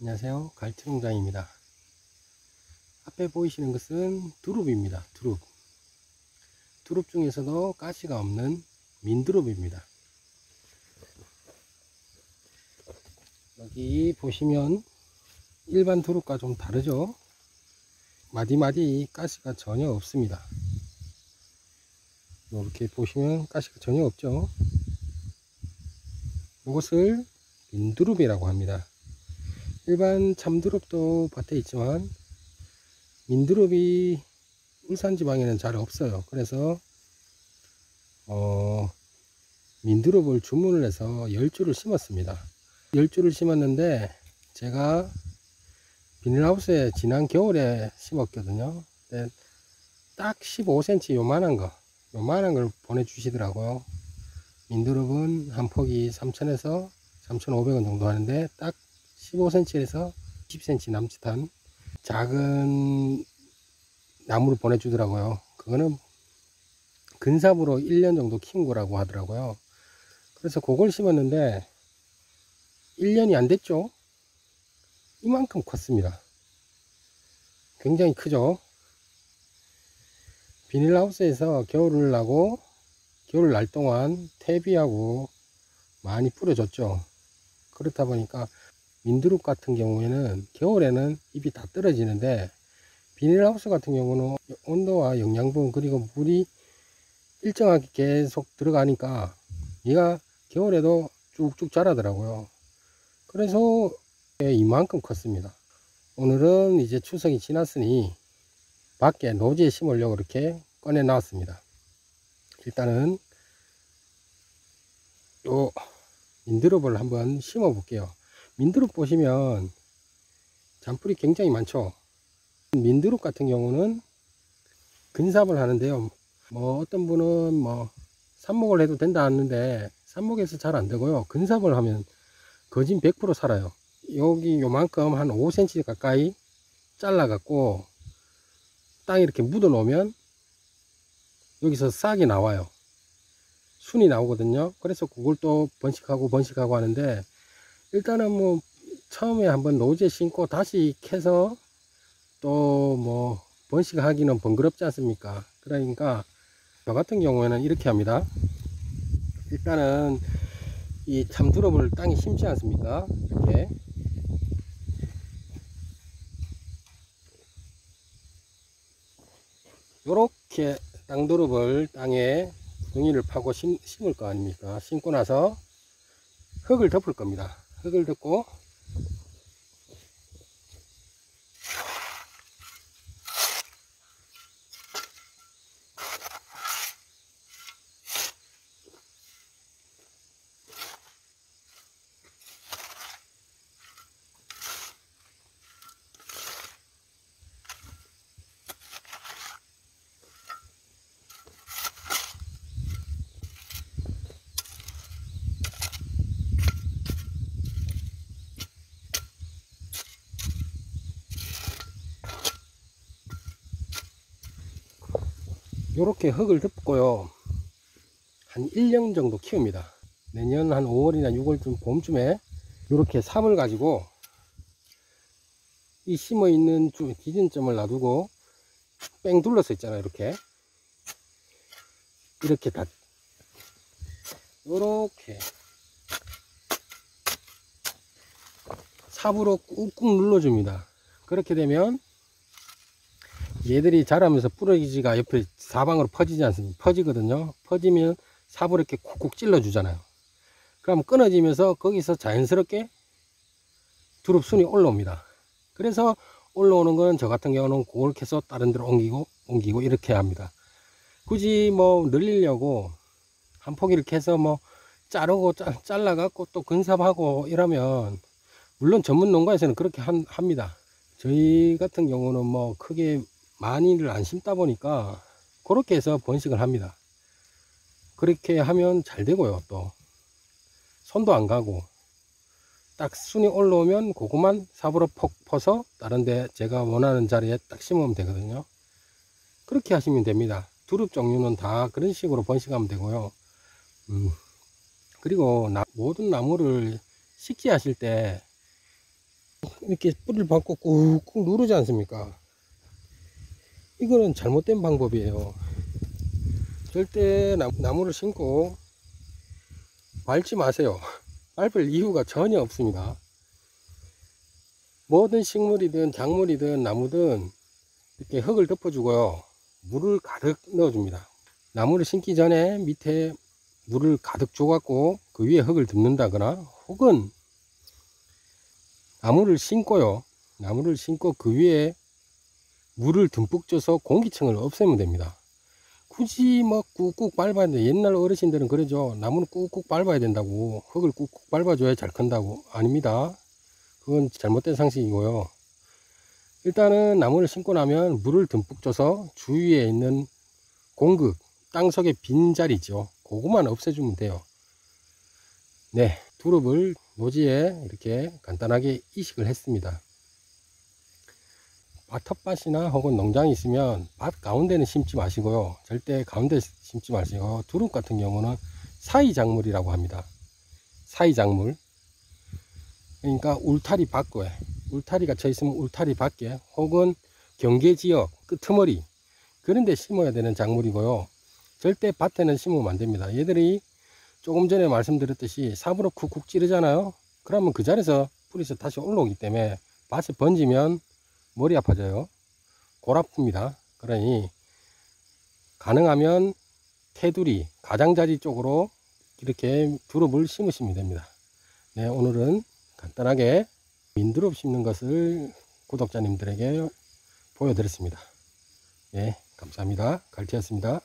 안녕하세요, 갈치농장입니다. 앞에 보이시는 것은 두릅입니다. 두릅 중에서도 가시가 없는 민두릅입니다. 여기 보시면 일반 두릅과 좀 다르죠. 마디마디 가시가 전혀 없습니다. 이렇게 보시면 가시가 전혀 없죠. 이것을 민두릅이라고 합니다. 일반 참두릅도 밭에 있지만 민두릅이 울산지방에는 잘 없어요. 그래서 민두릅을 주문을 해서 10주를 심었습니다. 10주를 심었는데 제가 비닐하우스에 지난 겨울에 심었거든요. 딱 15cm 요만한 걸 보내주시더라고요. 민두릅은 한 폭이 3,000에서 3,500원 정도 하는데 딱 15cm에서 10cm 남짓한 작은 나무를 보내주더라고요. 그거는 근삽으로 1년 정도 키운 거라고 하더라고요. 그래서 그걸 심었는데 1년이 안 됐죠. 이만큼 컸습니다. 굉장히 크죠. 비닐하우스에서 겨울을 나고 겨울 날 동안 퇴비하고 많이 뿌려줬죠. 그렇다 보니까 민두릅 같은 경우에는 겨울에는 잎이 다 떨어지는데 비닐하우스 같은 경우는 온도와 영양분 그리고 물이 일정하게 계속 들어가니까 얘가 겨울에도 쭉쭉 자라더라고요. 그래서 이만큼 컸습니다. 오늘은 이제 추석이 지났으니 밖에 노지에 심으려고 이렇게 꺼내 놨습니다. 일단은 요 민두릅을 한번 심어 볼게요. 민두릅 보시면 잔뿌리 굉장히 많죠. 민두릅 같은 경우는 근삽을 하는데요. 어떤 분은 삽목을 해도 된다 하는데 삽목에서 잘 안 되고요. 근삽을 하면 거진 100% 살아요. 여기 요만큼 한 5cm 가까이 잘라 갖고 땅에 이렇게 묻어 놓으면 여기서 싹이 나와요. 순이 나오거든요. 그래서 그걸 또 번식하고 하는데 일단은 처음에 한번 노지에 심고 다시 캐서 또 번식하기는 번거롭지 않습니까? 그러니까 저 같은 경우에는 이렇게 합니다. 일단은 이 참두릅을 땅에 심지 않습니까? 이렇게 땅두릅을 땅에 둥이를 파고 심을 거 아닙니까? 심고 나서 흙을 덮을 겁니다. 흙을 덮고 이렇게 흙을 덮고요. 한 1년 정도 키웁니다. 내년 한 5월이나 6월쯤 봄쯤에 이렇게 삽을 가지고 이 심어 있는 기준점을 놔두고 뺑 둘러서 있잖아요. 이렇게 다 이렇게 삽으로 꾹꾹 눌러줍니다. 그렇게 되면 얘들이 자라면서 뿌러지가 옆에 사방으로 퍼지지 않습니까? 퍼지거든요. 퍼지면 삽으로 이렇게 쿡쿡 찔러 주잖아요. 그럼 끊어지면서 거기서 자연스럽게 두릅순이 올라옵니다. 그래서 올라오는 건 저 같은 경우는 그걸 캐서 다른 데로 옮기고 이렇게 합니다. 굳이 늘리려고 한 포기를 캐서 자르고 잘라 갖고 또 근삽하고 이러면 물론 전문 농가에서는 그렇게 합니다. 저희 같은 경우는 크게 많이를 안 심다 보니까 그렇게 해서 번식을 합니다. 그렇게 하면 잘 되고요. 또 손도 안 가고 딱 순이 올라오면 그것만 삽으로 퍽 퍼서 다른데 제가 원하는 자리에 딱 심으면 되거든요. 그렇게 하시면 됩니다. 두릅 종류는 다 그런 식으로 번식하면 되고요. 그리고 모든 나무를 식재하실 때 이렇게 뿌리를 받고 꾹꾹 누르지 않습니까? 이거는 잘못된 방법이에요. 절대 나무를 심고 밟지 마세요. 밟을 이유가 전혀 없습니다. 모든 식물이든 작물이든 나무든 이렇게 흙을 덮어주고요, 물을 가득 넣어줍니다. 나무를 심기 전에 밑에 물을 가득 줘갖고 그 위에 흙을 덮는다거나, 혹은 나무를 심고요, 나무를 심고 그 위에 물을 듬뿍 줘서 공기층을 없애면 됩니다. 굳이 뭐 꾹꾹 밟아야 돼. 옛날 어르신들은 그러죠. 나무는 꾹꾹 밟아야 된다고, 흙을 꾹꾹 밟아줘야 잘 큰다고. 아닙니다. 그건 잘못된 상식이고요. 일단은 나무를 심고 나면 물을 듬뿍 줘서 주위에 있는 공극, 땅속의 빈자리죠, 그것만 없애주면 돼요. 네, 두릅을 노지에 이렇게 간단하게 이식을 했습니다. 텃밭이나 혹은 농장이 있으면 밭 가운데는 심지 마시고요, 절대 가운데 심지 마시고, 두릅 같은 경우는 사이작물이라고 합니다. 사이작물, 그러니까 울타리 밖에, 울타리가 쳐 있으면 울타리 밖에, 혹은 경계지역 끄트머리, 그런 데 심어야 되는 작물이고요, 절대 밭에는 심으면 안 됩니다. 얘들이 조금 전에 말씀드렸듯이 삽으로 쿡쿡 찌르잖아요. 그러면 그 자리에서 뿌리에서 다시 올라오기 때문에 밭에 번지면 머리 아파져요. 골 아픕니다. 그러니 가능하면 테두리, 가장자리 쪽으로 이렇게 두릅을 심으시면 됩니다. 네, 오늘은 간단하게 민두릅 심는 것을 구독자님들에게 보여드렸습니다. 네, 감사합니다. 갈치였습니다.